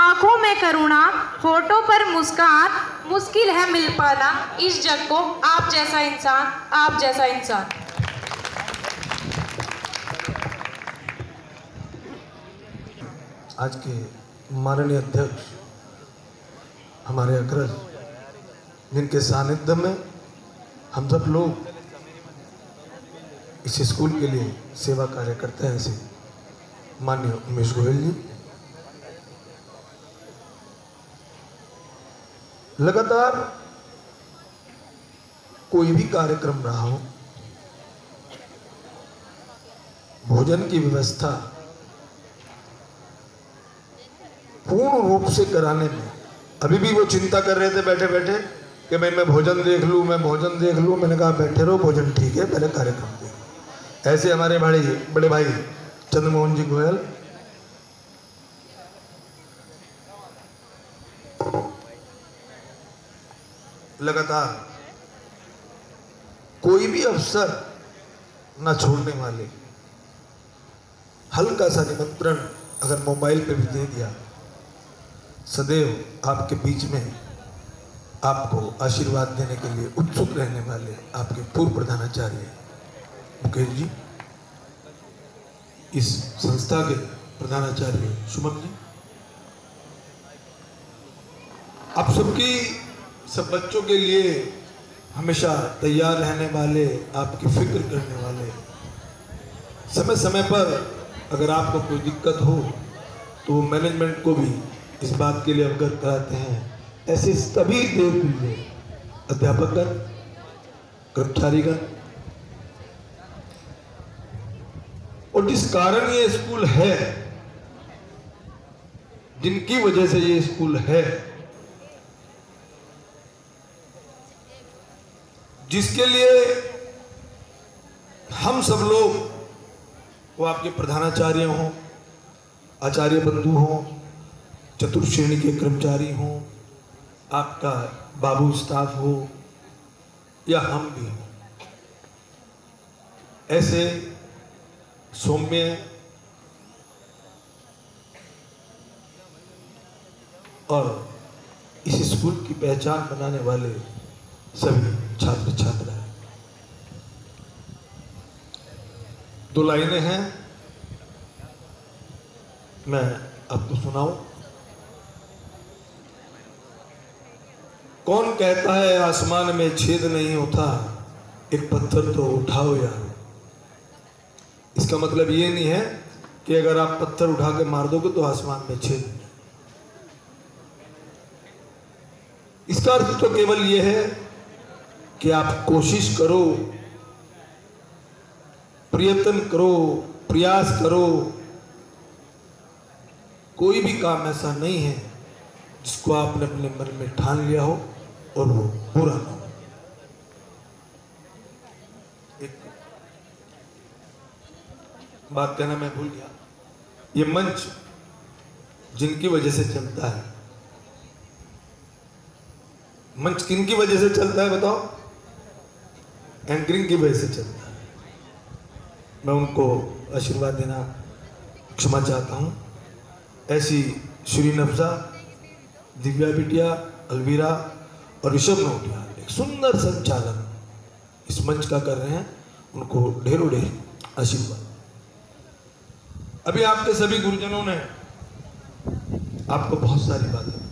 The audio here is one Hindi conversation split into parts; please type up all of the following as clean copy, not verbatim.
आंखों में करुणा, होठों पर मुस्कान, मुश्किल है मिल पाना इस जग को आप जैसा इंसान, आप जैसा इंसान। आज के माननीय अध्यक्ष हमारे अग्रज, जिनके सानिध्य में हम सब लोग इस स्कूल के लिए सेवा कार्य करते हैं, ऐसे माननीय उमेश गोयल जी, लगातार कोई भी कार्यक्रम रहा हो, भोजन की व्यवस्था पूर्ण रूप से कराने में अभी भी वो चिंता कर रहे थे बैठे बैठे कि मैं भोजन देख लूँ, मैं भोजन देख लूँ। मैंने कहा बैठे रहो, भोजन ठीक है, पहले कार्यक्रम देख। ऐसे हमारे बड़े भाई चंद्रमोहन जी गोयल, लगातार कोई भी अवसर न छोड़ने वाले, हल्का सा निमंत्रण अगर मोबाइल पे भी दे दिया, सदैव आपके बीच में आपको आशीर्वाद देने के लिए उत्सुक रहने वाले आपके पूर्व प्रधानाचार्य मुकेश जी, इस संस्था के प्रधानाचार्य सुमन जी, आप सबकी, सब बच्चों के लिए हमेशा तैयार रहने वाले, आपकी फिक्र करने वाले, समय समय पर अगर आपको कोई दिक्कत हो तो मैनेजमेंट को भी इस बात के लिए अवगत कराते हैं। ऐसे सभी देवप्रिय अध्यापकगण, कर्मचारीगण, और जिस कारण ये स्कूल है, जिनकी वजह से ये स्कूल है, जिसके लिए हम सब लोग, वो आपके प्रधानाचार्य हों, आचार्य बंधु हों, चतुर्थ श्रेणी के कर्मचारी हों, आपका बाबू स्टाफ हो या हम भी हों, ऐसे सौम्य और इस स्कूल की पहचान बनाने वाले सभी छात्र छात्राएं। दो लाइनें हैं, मैं आपको सुनाऊं। कौन कहता है आसमान में छेद नहीं होता, एक पत्थर तो उठाओ यार। इसका मतलब ये नहीं है कि अगर आप पत्थर उठा के मार दोगे तो आसमान में छेद नहीं। इसका अर्थ तो केवल ये है कि आप कोशिश करो, प्रयत्न करो, प्रयास करो। कोई भी काम ऐसा नहीं है जिसको आपने अपने मन में ठान लिया हो और वो पूरा ना हो। एक बात कहना मैं भूल गया, ये मंच जिनकी वजह से चलता है, मंच किनकी वजह से चलता है बताओ? एंकरिंग की वजह से चलता है। मैं उनको आशीर्वाद देना क्षमा चाहता हूँ। ऐसी श्री नफ्जा, दिव्या बिटिया, अलवीरा और ऋषभ नोटिया एक सुंदर संचालन इस मंच का कर रहे हैं, उनको ढेरों ढेर आशीर्वाद। अभी आपके सभी गुरुजनों ने आपको बहुत सारी बातें बताई।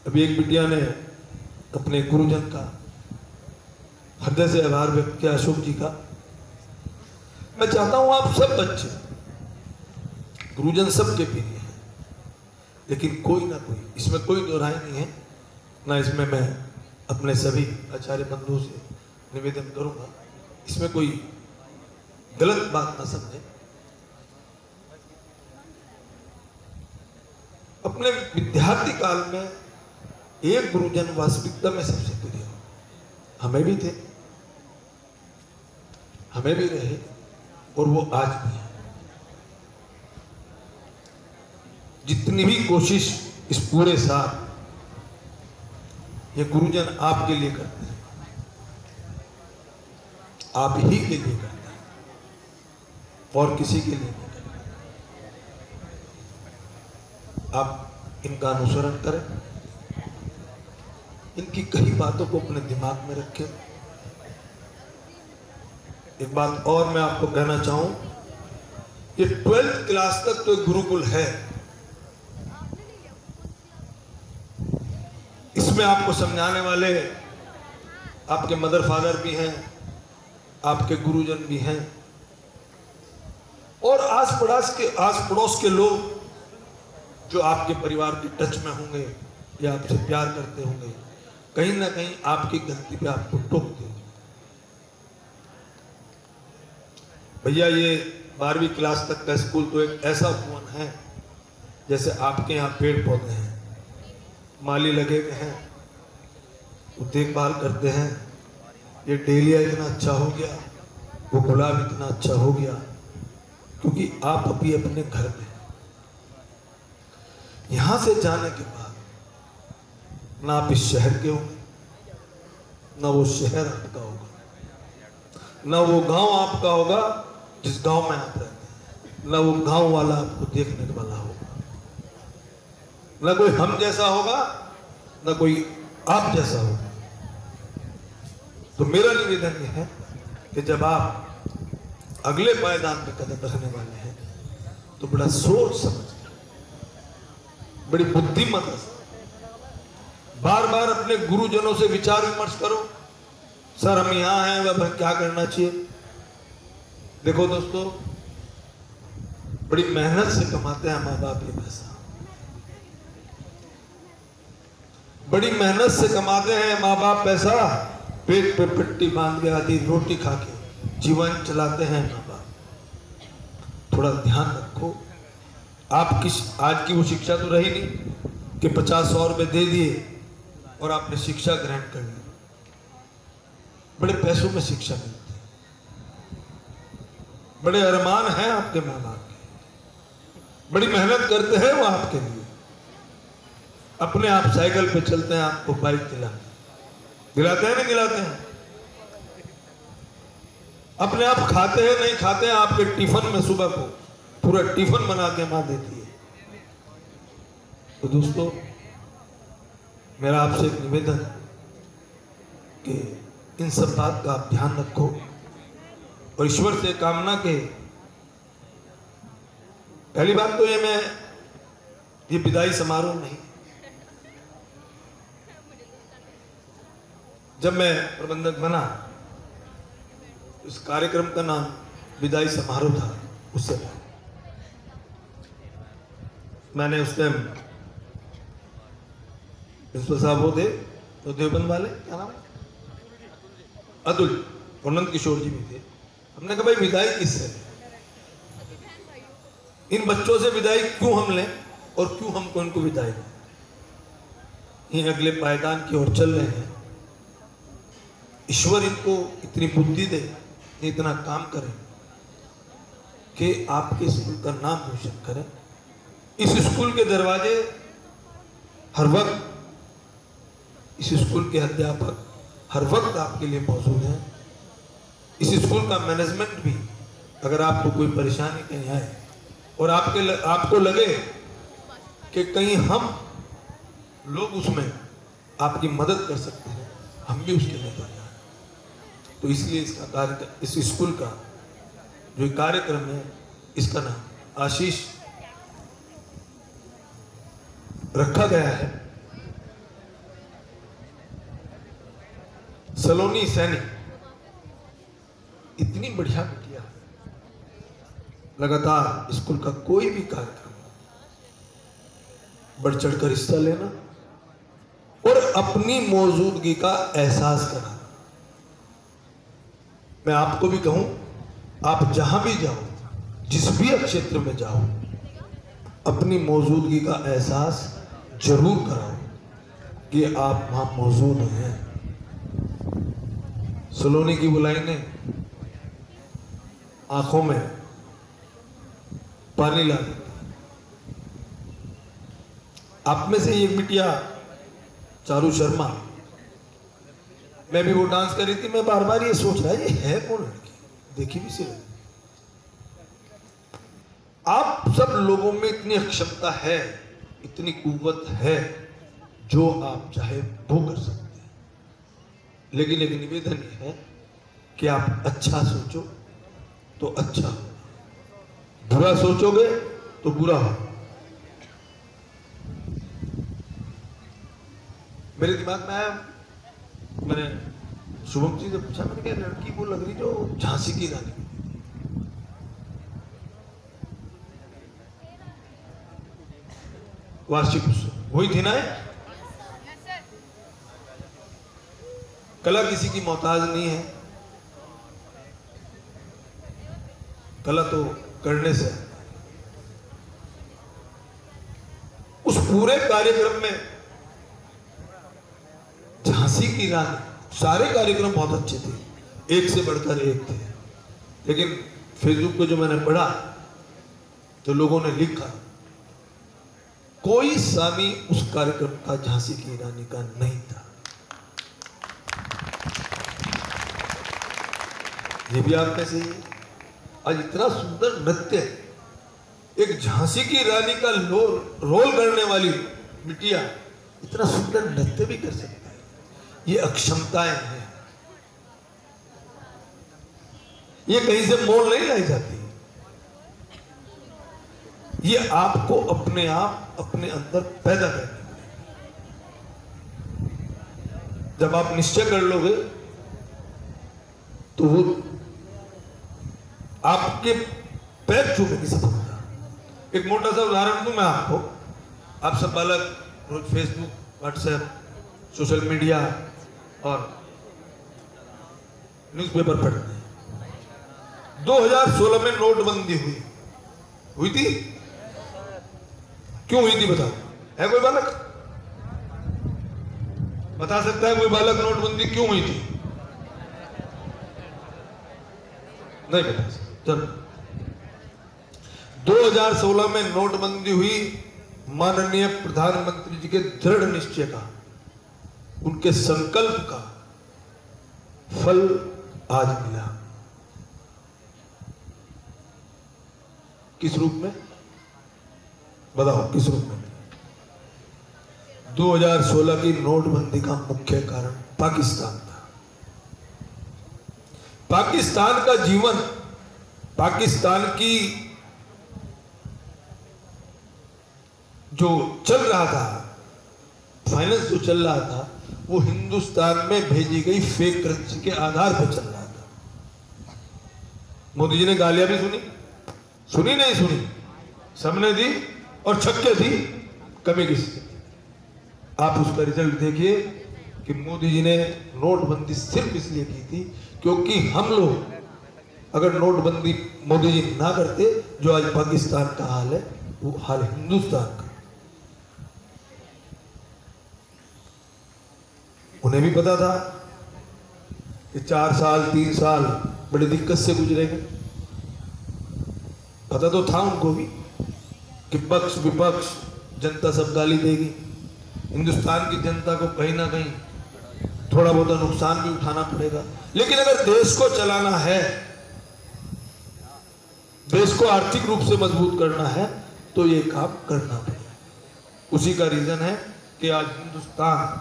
अभी एक बिटिया ने अपने गुरुजन का हृदय से आभार व्यक्त किया, अशोक जी का। मैं चाहता हूं आप सब बच्चे, गुरुजन सबके प्रिय हैं, लेकिन कोई ना कोई, इसमें कोई दो राय नहीं है ना, इसमें मैं अपने सभी आचार्य बंधुओं से निवेदन करूंगा, इसमें कोई गलत बात ना समझे। अपने विद्यार्थी काल में एक गुरुजन वास्तविकता में सबसे प्रिय, हमें भी थे, हमें भी रहे और वो आज भी है। जितनी भी कोशिश इस पूरे साल ये गुरुजन आपके लिए करते हैं, आप ही के लिए करते हैं और किसी के लिए नहीं करते। आप इनका अनुसरण करें, इनकी कई बातों को अपने दिमाग में रखें। एक बात और मैं आपको कहना चाहूं, ये 12th क्लास तक तो गुरुकुल है, इसमें आपको समझाने वाले आपके मदर फादर भी हैं, आपके गुरुजन भी हैं, और आस पड़ोस के लोग जो आपके परिवार के टच में होंगे या आपसे प्यार करते होंगे, कहीं ना कहीं आपकी गलती पे आपको टोक देंगे। भैया ये 12वीं क्लास तक का स्कूल तो एक ऐसा भवन है जैसे आपके यहाँ पेड़ पौधे हैं, माली लगे हुए हैं, वो देखभाल करते हैं। ये डेलिया इतना अच्छा हो गया, वो गुलाब इतना अच्छा हो गया, क्योंकि आप अभी अपने घर में। यहां से जाने के बाद ना आप इस शहर के होंगे, ना वो शहर आपका होगा, ना वो गांव आपका होगा जिस गांव में आप रहते हैं, ना वो गांव वाला आपको देखने वाला होगा, ना कोई हम जैसा होगा, ना कोई आप जैसा होगा। तो मेरा निवेदन यह है कि जब आप अगले पायदान पे कदम रखने वाले हैं तो बड़ा सोच समझ, बड़ी बुद्धिमत्ता से बार बार अपने गुरुजनों से विचार विमर्श करो। सर हम यहां हैं, अब क्या करना चाहिए? देखो दोस्तों, बड़ी मेहनत से कमाते हैं माँ बाप ये पैसा, बड़ी मेहनत से कमाते हैं माँ बाप पैसा, पेट पे पट्टी बांध के आधी रोटी खा के जीवन चलाते हैं माँ बाप। थोड़ा ध्यान रखो, आपकी आज की वो शिक्षा तो रही नहीं कि 50-100 रुपए दे दिए और आपने शिक्षा ग्रहण कर ली। बड़े पैसों में शिक्षा मिलती है, बड़े अरमान हैं आपके माँ बाप के, बड़ी मेहनत करते हैं वो आपके लिए। अपने आप साइकिल पे चलते हैं, आपको बाइक दिलाते हैं, नहीं दिलाते हैं? अपने आप खाते हैं, नहीं खाते हैं? आपके टिफिन में सुबह को पूरा टिफिन बना के मां देती है। तो दोस्तों, मेरा आपसे एक निवेदन है कि इन सब बात का आप ध्यान रखो और ईश्वर से कामना के, पहली बात तो ये विदाई समारोह नहीं। जब मैं प्रबंधक बना, इस कार्यक्रम का नाम विदाई समारोह था। उससे मैंने उस टाइम प्रिंसिपल साहब वो थे तो देवबंद वाले, क्या नाम है, अतुल और नंद किशोर जी भी थे। हमने कहा भाई विदाई किससे, इन बच्चों से विदाई क्यों हम लें और क्यों हमको इनको विदाई दें? ये अगले पायदान की ओर चल रहे हैं, ईश्वर इनको इतनी बुद्धि दे, इतना काम करें कि आपके स्कूल का नाम रोशन करें। इस स्कूल के दरवाजे हर वक्त, इस स्कूल के अध्यापक हर वक्त आपके लिए मौजूद हैं। इस स्कूल का मैनेजमेंट भी, अगर आपको कोई परेशानी कहीं आए और आपको लगे कि कहीं हम लोग उसमें आपकी मदद कर सकते हैं, हम भी उसके लिए तैयार हैं। तो इसलिए इसका कार्य, इस स्कूल का जो कार्यक्रम है, इसका नाम आशीष रखा गया है। सलोनी सैनिक इतनी बढ़िया बिटिया, लगातार स्कूल का कोई भी कार्यक्रम बढ़ चढ़कर हिस्सा लेना और अपनी मौजूदगी का एहसास करना। मैं आपको भी कहूं, आप जहां भी जाओ, जिस भी क्षेत्र में जाओ, अपनी मौजूदगी का एहसास जरूर कराओ कि आप वहां मौजूद हैं। सलोनी की बुलाई ने आंखों में पानी ला देता। आप में से एक बिटिया चारू शर्मा, मैं भी वो डांस कर रही थी, मैं बार बार ये सोच रहा ये है कौन लड़की, देखी भी सी लगी। आप सब लोगों में इतनी क्षमता है इतनी कुव्वत है, जो आप चाहे वो कर सकते हैं। लेकिन एक निवेदन है कि आप अच्छा सोचो तो अच्छा हो, बुरा सोचोगे तो बुरा हो। मेरे दिमाग में आया, मैंने शुभम जी से पूछा, मैंने कहा लड़की वो लग रही जो झांसी की रानी, वार्षिक उत्सव वही थी ना। कला किसी की मोहताज नहीं है, कला तो करने से। उस पूरे कार्यक्रम में झांसी की रानी, सारे कार्यक्रम बहुत अच्छे थे, एक से बढ़कर एक थे। लेकिन फेसबुक पे जो मैंने पढ़ा तो लोगों ने लिखा, कोई सामी उस कार्यक्रम का झांसी की रानी का नहीं था। ये भी आप में से ही है। आज इतना सुंदर नृत्य, एक झांसी की रानी का रोल करने वाली बिटिया इतना सुंदर नृत्य भी कर सकती है। ये अक्षमताएं हैं, ये कहीं से मोल नहीं लाई जाती। ये आपको अपने आप अपने अंदर पैदा करनी पड़ेगी। जब आप निश्चय कर लोगे तो वो आपके पैर छूने से होगा। एक मोटा सा उदाहरण दूं मैं आपको। आप सब बालक रोज फेसबुक, व्हाट्सएप, सोशल मीडिया और न्यूज़पेपर पढ़ते हैं। 2016 में नोटबंदी हुई थी। क्यों हुई थी बताओ? है कोई बालक बता सकता है? कोई बालक नोटबंदी क्यों हुई थी? नहीं बता सकता। चलो, 2016 में नोटबंदी हुई, माननीय प्रधानमंत्री जी के दृढ़ निश्चय का, उनके संकल्प का फल आज मिला। किस रूप में बताओ? किस रूप में? 2016 की नोटबंदी का मुख्य कारण पाकिस्तान था। पाकिस्तान का जीवन, पाकिस्तान की जो चल रहा था, फाइनेंस जो चल रहा था, वो हिंदुस्तान में भेजी गई फेक करेंसी के आधार पर चल रहा था। मोदी जी ने गालियां भी सुनी नहीं सुनी, सबने दी और छक्के दी, कमी किसी की। आप उसका रिजल्ट देखिए कि मोदी जी ने नोटबंदी सिर्फ इसलिए की थी क्योंकि हम लोग अगर नोटबंदी मोदी जी ना करते, जो आज पाकिस्तान का हाल है वो हाल हिंदुस्तान का। उन्हें भी पता था कि 4 साल 3 साल बड़ी दिक्कत से गुजरेंगे। पता तो था उनको भी कि पक्ष विपक्ष जनता सब गाली देगी, हिंदुस्तान की जनता को कहीं ना कहीं थोड़ा बहुत नुकसान भी उठाना पड़ेगा। लेकिन अगर देश को चलाना है, देश को आर्थिक रूप से मजबूत करना है, तो ये काम करना पड़ेगा। उसी का रीजन है कि आज हिंदुस्तान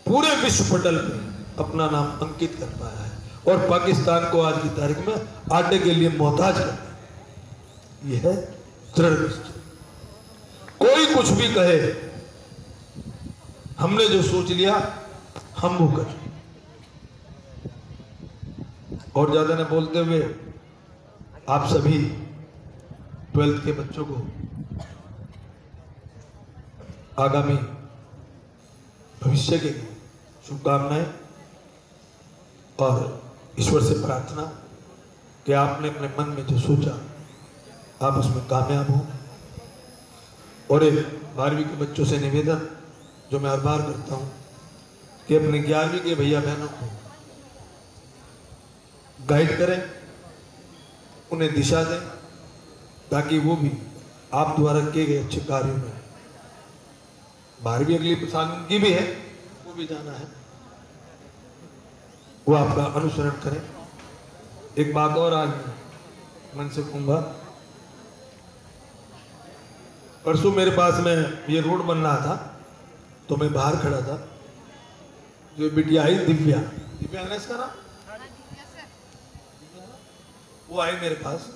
पूरे विश्व पटल पे अपना नाम अंकित कर पाया है और पाकिस्तान को आज की तारीख में आटे के लिए मोहताज कर दिया। यह है दृढ़ निश्चय। कोई कुछ भी कहे, हमने जो सोच लिया हम वो करें। और ज्यादा न बोलते हुए आप सभी 12th के बच्चों को आगामी भविष्य के लिए शुभकामनाएं और ईश्वर से प्रार्थना कि आपने अपने मन में जो सोचा आप उसमें कामयाब हो। और एक 12वीं के बच्चों से निवेदन जो मैं हर बार करता हूं कि अपने 11वीं के भैया बहनों को गाइड करें, उन्हें दिशा दें, ताकि वो भी आप द्वारा किए गए अच्छे कार्यों में, 12वीं अगली साल की भी है, वो भी जाना है, वो आपका अनुसरण करें। एक बात और आज मन से कहूंगा, परसों मेरे पास में ये रोड बन रहा था, तो मैं बाहर खड़ा था, जो बिटिया आई दिव्या है ना इसका नाम, वो आई मेरे पास,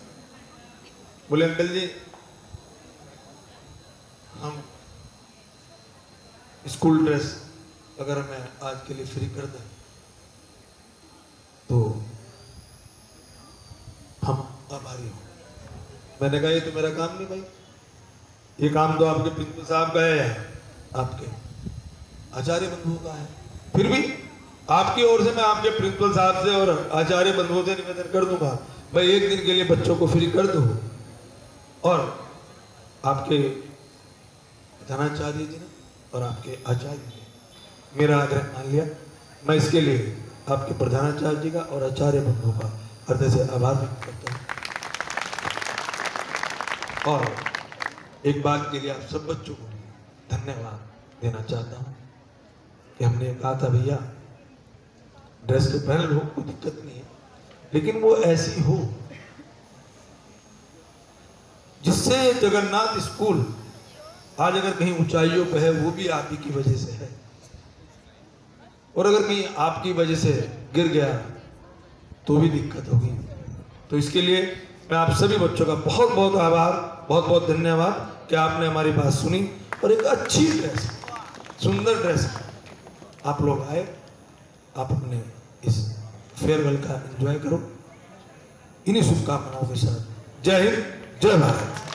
बोले अंकल जी हम स्कूल ड्रेस अगर हमें आज के लिए फ्री कर दें तो हम आभारी हो। मैंने कहा ये तो मेरा काम नहीं भाई, ये काम तो आपके प्रिंसिपल साहब का है, आपके आचार्य बंधुओं का है। फिर भी आपकी ओर से मैं आपके प्रिंसिपल साहब से और आचार्य बंधुओं से निवेदन कर दूंगा भाई एक दिन के लिए बच्चों को फ्री कर दो। और आपके प्रधानाचार्य जी ने और आपके आचार्य जी ने मेरा आग्रह मान लिया। मैं इसके लिए आपके प्रधानाचार्य जी का और आचार्य बंधुओं का हृदय से आभार व्यक्त करता हूँ और एक बात के लिए आप सब बच्चों को धन्यवाद देना चाहता हूँ कि हमने कहा था भैया ड्रेस तो पहन लो, कोई दिक्कत नहीं है, लेकिन वो ऐसी हो जिससे जगन्नाथ स्कूल आज अगर कहीं ऊंचाइयों पे है वो भी आप ही की वजह से है, और अगर कहीं आपकी वजह से गिर गया तो भी दिक्कत होगी। तो इसके लिए मैं आप सभी बच्चों का बहुत बहुत आभार, बहुत बहुत धन्यवाद कि आपने हमारी बात सुनी और एक अच्छी ड्रेस, सुंदर ड्रेस आप लोग आए। आप अपने इस फेयरवेल का एंजॉय करो इन्हीं शुभकामनाओं के साथ। जय हिंद, जय भारत।